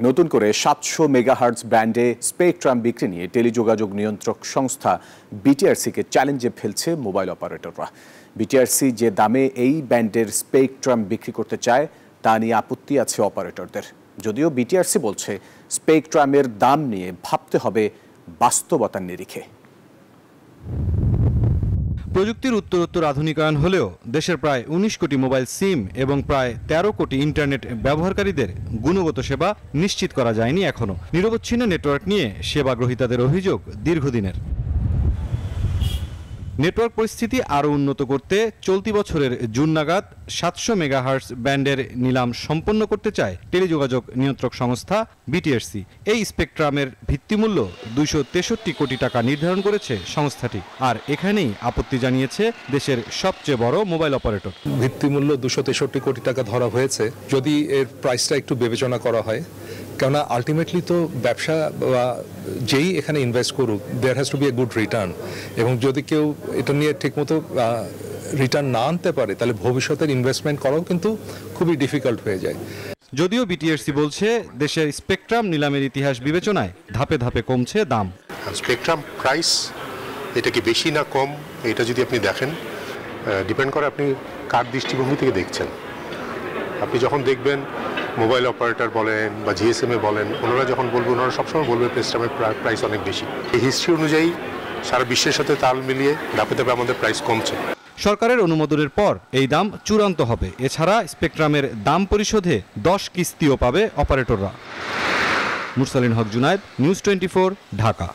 নতুন করে 700 মেগাহার্টজ ব্যান্ডে স্পেকট্রাম বিক্রি নিয়ে টেলিযোগাযোগ নিয়ন্ত্রক সংস্থা বিটিআরসিকে চ্যালেঞ্জে ফেলছে মোবাইল অপারেটররা। বিটিআরসি যে দামে এই ব্যান্ডের স্পেকট্রাম বিক্রি করতে চায় তা নিয়ে আপত্তি আছে অপারেটরদের। যদিও বিটিআরসি বলছে স্পেকট্রামের দাম নিয়ে ভাবতে হবে বাস্তবতার নিরিখে। প্রযুক্তির উত্তরোত্তর আধুনিকায়ন হলেও দেশের প্রায় 19 কোটি মোবাইল সিম এবং প্রায় 13 কোটি ইন্টারনেট ব্যবহারকারীদের গুণগত সেবা নিশ্চিত করা যায়নি এখনো। নিরবচ্ছিন্ন নেটওয়ার্ক নিয়ে সেবা গ্রহীতাদের অভিযোগ দীর্ঘদিনের। নেটওয়ার্ক পরিস্থিতি আরও উন্নত করতে চলতি বছরের জুন নাগাদ 700 মেগাহার্টজ ব্যান্ডের নিলাম সম্পন্ন করতে চায় টেলিযোগাযোগ নিয়ন্ত্রক সংস্থা বিটিআরসি। এই স্পেকট্রামের ভিত্তিমূল্য 263 কোটি টাকা নির্ধারণ করেছে সংস্থাটি। আর এখানেই আপত্তি জানিয়েছে দেশের সবচেয়ে বড় মোবাইল অপারেটর। ভিত্তিমূল্য 263 কোটি টাকা ধরা হয়েছে। যদি এর প্রাইসটা একটু বিবেচনা করা হয়, কেননা আলটিমেটলি তো ব্যবসা বা যেই এখানে ইনভেস্ট করুক, there has to be a good return. এবং যদি কেউ এটা নিয়ে ঠিকমতো রিটার্ন না আনতে পারে, তাহলে ভবিষ্যতের ইনভেস্টমেন্ট করাও কিন্তু খুবই ডিফিকাল্ট হয়ে যায়। যদিও বিটিআরসি বলছে দেশের স্পেকট্রাম নিলামের ইতিহাস বিবেচনায় ধাপে ধাপে কমছে দাম। স্পেকট্রাম প্রাইস এটা কি বেশি না কম, এটা যদি আপনি দেখেন, ডিপেন্ড করে আপনি কার দৃষ্টিভঙ্গি থেকে দেখছেন। আপনি যখন দেখবেন মোবাইল অপারেটর বলেন বা জিএসএমএ বলেন, ওনারা যখন বলবে, ওনারা সবসময় বলবে স্পেকট্রামের প্রাইস অনেক বেশি। এই হিস্ট্রি অনুযায়ী সারা বিশ্বের সাথে তাল মিলিয়ে ধাপে ধাপে আমাদের প্রাইস কমছে। সরকারের অনুমোদনের পর এই দাম চূড়ান্ত হবে। এছাড়া স্পেকট্রামের দাম পরিশোধে 10 কিস্তিও পাবে অপারেটররা। মুরসালিন হক জুনায়েদ, নিউজ 24, ঢাকা।